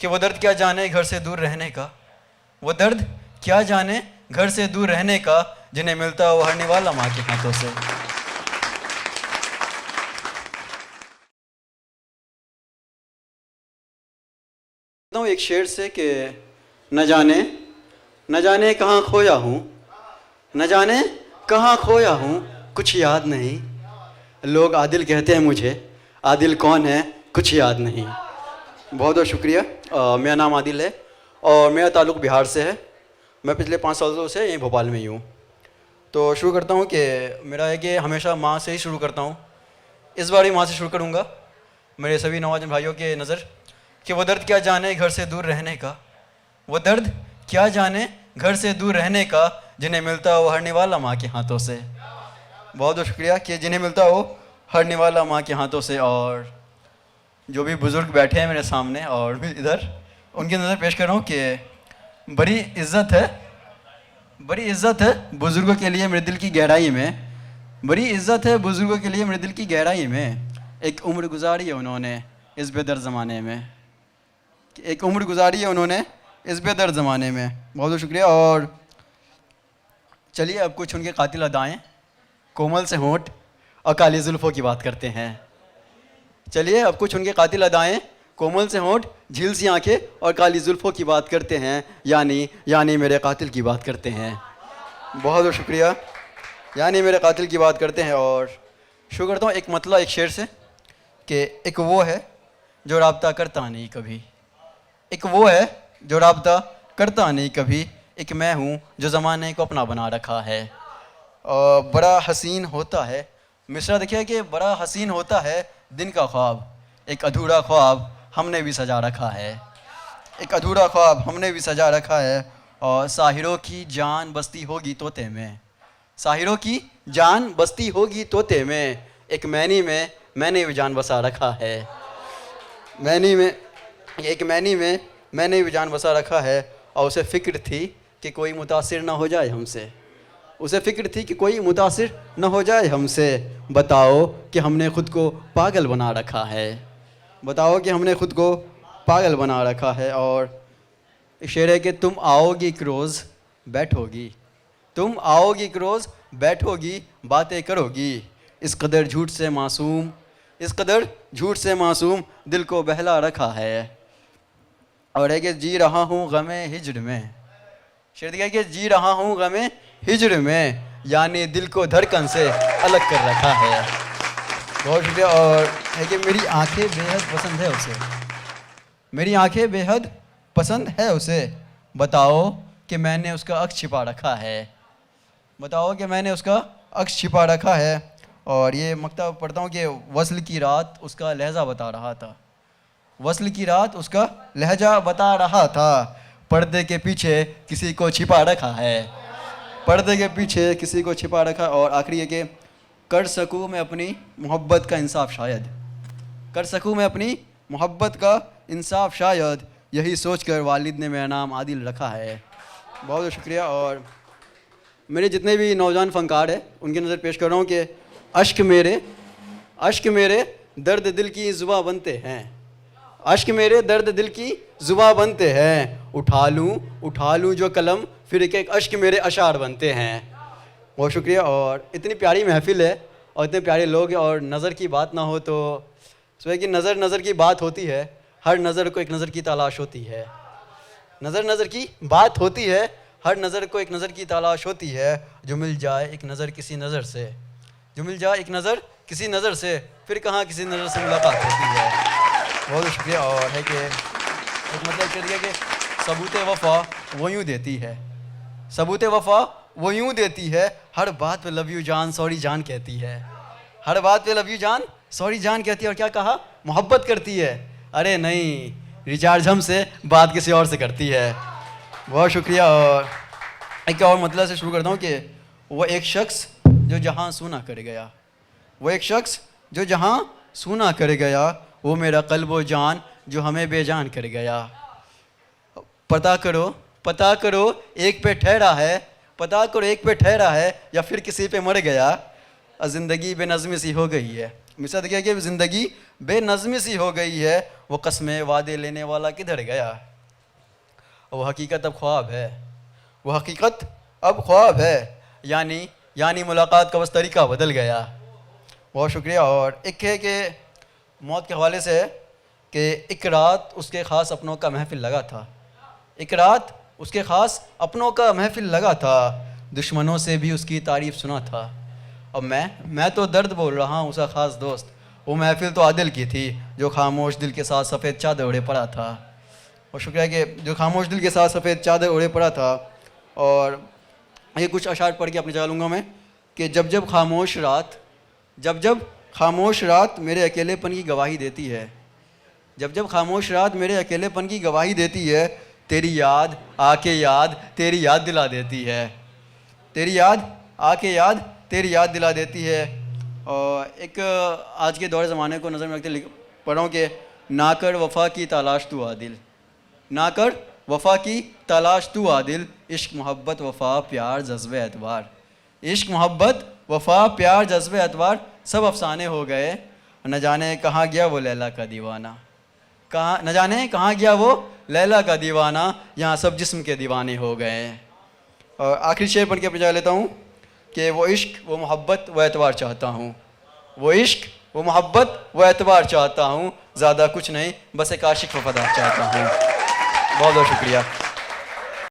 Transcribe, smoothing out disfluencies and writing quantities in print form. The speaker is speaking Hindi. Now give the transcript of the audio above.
कि वो दर्द क्या जाने घर से दूर रहने का, वो दर्द क्या जाने घर से दूर रहने का, जिन्हें मिलता वो हरने वाला माँ के हाथों से। हूँ एक शेर से कि न जाने कहाँ खोया हूँ, न जाने कहाँ खोया हूँ, कुछ याद नहीं। लोग आदिल कहते हैं मुझे, आदिल कौन है कुछ याद नहीं। बहुत बहुत शुक्रिया। मेरा नाम आदिल है और मेरा ताल्लुक़ बिहार से है। मैं पिछले 5 सालों से यहीं भोपाल में ही हूँ। तो शुरू करता हूँ कि मेरा है कि हमेशा माँ से ही शुरू करता हूँ। इस बार ही माँ से शुरू करूँगा। मेरे सभी नौजवान भाइयों के नज़र कि वो दर्द क्या जाने घर से दूर रहने का, वो दर्द क्या जाने घर से दूर रहने का, जिन्हें मिलता वो हरने वाला माँ के हाथों से। बहुत बहुत शुक्रिया कि जिन्हें मिलता हो हरने वाला माँ के हाथों से। और जो भी बुज़ुर्ग बैठे हैं मेरे सामने और भी इधर, उनकी नज़र पेश कर रहा हूँ कि बड़ी इज़्ज़त है बुज़ुर्गों के लिए मेरे दिल की गहराई में, बड़ी इज़्ज़त है बुज़ुर्गों के लिए मेरे दिल की गहराई में। एक उम्र गुजारी है उन्होंने इस बेदर ज़माने में, एक उम्र गुजारी है उन्होंने इस बेदर ज़माने में। बहुत बहुत शुक्रिया। और चलिए अब कुछ उनके कातिल अदाएँ, कोमल से होंठ और काली जुल्फ़ों की बात करते हैं। चलिए अब कुछ उनके कातिल अदाएँ, कोमल से होंठ, झील सी आंखें और काली जुल्फ़ों की बात करते हैं, यानी मेरे कातिल की बात करते हैं। बहुत बहुत शुक्रिया। यानी मेरे कातिल की बात करते हैं। और शुरू करता हूँ एक मतलब एक शेर से कि एक वो है जो राब्ता करता नहीं कभी, एक वो है जो राब्ता करता नहीं कभी, एक मैं हूँ जो ज़माने को अपना बना रखा है। बड़ा हसीन होता है, मिसरा देखिए कि बड़ा हसीन होता है दिन का ख्वाब, एक अधूरा ख्वाब हमने भी सजा रखा है, एक अधूरा ख्वाब हमने भी सजा रखा है। और साहिरों की जान बसती होगी तोते में, साहिरों की जान बसती होगी तोते में, एक मैनी में मैंने भी जान बसा रखा है, मैनी में, एक मैनी में मैंने भी जान बसा रखा है। और उसे फ़िक्र थी कि कोई मुतासिर ना हो जाए हमसे, उसे फ़िक्र थी कि कोई मुतासिर न हो जाए हमसे। बताओ कि हमने ख़ुद को पागल बना रखा है, बताओ कि हमने ख़ुद को पागल बना रखा है। और शेर है कि तुम आओगी एक रोज़ बैठोगी, तुम आओगी एक रोज़ बैठोगी, बातें करोगी, इस कदर झूठ से मासूम, इस कदर झूठ से मासूम दिल को बहला रखा है। और है कि जी रहा हूँ गमे हिज्र में, शेर दिया कि जी रहा हूँ गमे हिज्र में, यानी दिल को धड़कन से अलग कर रखा है। बहुत शुक्रिया। और है कि मेरी आंखें बेहद पसंद है उसे, मेरी आंखें बेहद पसंद है उसे, बताओ कि मैंने उसका अक्स छिपा रखा है, बताओ कि मैंने उसका अक्स छिपा रखा है। और ये मक्ता पढ़ता हूँ कि वस्ल की रात उसका लहजा बता रहा था, वस्ल की रात उसका लहजा बता रहा था, पर्दे के पीछे किसी को छिपा रखा है, पर्दे के पीछे किसी को छिपा रखा। और आखिरी है कि कर सकूँ मैं अपनी मोहब्बत का इंसाफ शायद, कर सकूँ मैं अपनी मोहब्बत का इंसाफ शायद, यही सोचकर वालिद ने मेरा नाम आदिल रखा है। बहुत बहुत शुक्रिया। और मेरे जितने भी नौजवान फ़नकार हैं उनकी नज़र पेश कर रहा हूँ कि अश्क मेरे दर्द दिल की ज़ुबां बनते हैं, अश्क मेरे दर्द दिल की ज़ुबां बनते हैं, उठा लूँ जो कलम फिर एक एक अश्क मेरे अशार बनते हैं। बहुत शुक्रिया। और इतनी प्यारी महफ़िल है और इतने प्यारे लोग हैं, और नज़र की बात ना हो तो सुबह की नज़र की बात होती है, हर नज़र को एक नज़र की तलाश होती है, नज़र की बात होती है, हर नज़र को एक नज़र की तलाश होती है, जो मिल जाए एक नज़र किसी नज़र से, जो मिल जाए एक नज़र किसी नज़र से, फिर कहाँ किसी नज़र से मुलाकात होती है। बहुत शुक्रिया। और है कि एक मतलब कह दिया कि सबूत वफ़ा वो यूँ देती है, सबूत वफ़ा वो यूँ देती है, हर बात पे लव यू जान सॉरी जान कहती है, हर बात पे लव यू जान सॉरी जान कहती है। और क्या कहा, मोहब्बत करती है, अरे नहीं रिचार्ज हमसे बात किसी और से करती है। बहुत शुक्रिया। और एक और मतलब से शुरू करता हूँ कि वो एक शख्स जो जहाँ सूना कर गया, वो एक शख्स जो जहाँ सूना कर गया, वो मेरा क़ल्ब व जान जो हमें बेजान कर गया। पता करो एक पे ठहरा है, पता करो एक पे ठहरा है या फिर किसी पे मर गया, ज़िंदगी बेनज़मी सी हो गई है, मिसरा देखिए कि ज़िंदगी बेनज़मी सी हो गई है, वो कस्में वादे लेने वाला किधर गया। वो हकीकत अब ख्वाब है, वो हकीकत अब ख्वाब है, यानी मुलाकात का बस तरीका बदल गया। बहुत शुक्रिया। और एक है कि मौत के हवाले से है कि एक रात उसके ख़ास अपनों का महफ़िल लगा था, एक रात उसके ख़ास अपनों का महफ़िल लगा था, दुश्मनों से भी उसकी तारीफ़ सुना था। अब मैं तो दर्द बोल रहा हूँ उसका ख़ास दोस्त, वो महफ़िल तो आदिल की थी जो खामोश दिल के साथ सफ़ेद चादर ओढ़े पड़ा था। और शुक्रिया कि जो खामोश दिल के साथ सफ़ेद चादर ओढ़े पड़ा था। और ये कुछ अशार पढ़ के अपने चलूँगा मैं कि जब जब खामोश रात मेरे अकेलेपन की गवाही देती है, जब जब खामोश रात मेरे अकेलेपन की गवाही देती है, तेरी याद तेरी याद दिला देती है, तेरी याद तेरी याद दिला देती है। और एक आज के दौर ज़माने को नज़र में रखते पढ़ रहा हूँ कि ना कर वफ़ा की तलाश तू आदिल, ना कर वफ़ा की तलाश तू आदिल, इश्क मोहब्बत वफ़ा प्यार जज्बे एतबार, इश्क मोहब्बत वफ़ा प्यार जज्बे एतबार सब अफसाने हो गए, न जाने कहाँ गया वो लैला का दीवाना, न जाने कहाँ गया वो लैला का दीवाना, यहाँ सब जिस्म के दीवाने हो गए। और आखिरी शेर पढ़ के बजा लेता हूँ कि वो इश्क वो मोहब्बत वो एतबार चाहता हूँ, वो इश्क वो मोहब्बत वो एतबार चाहता हूँ, ज़्यादा कुछ नहीं बस एक आशिक वफ़ादार चाहता हूँ। बहुत बहुत शुक्रिया।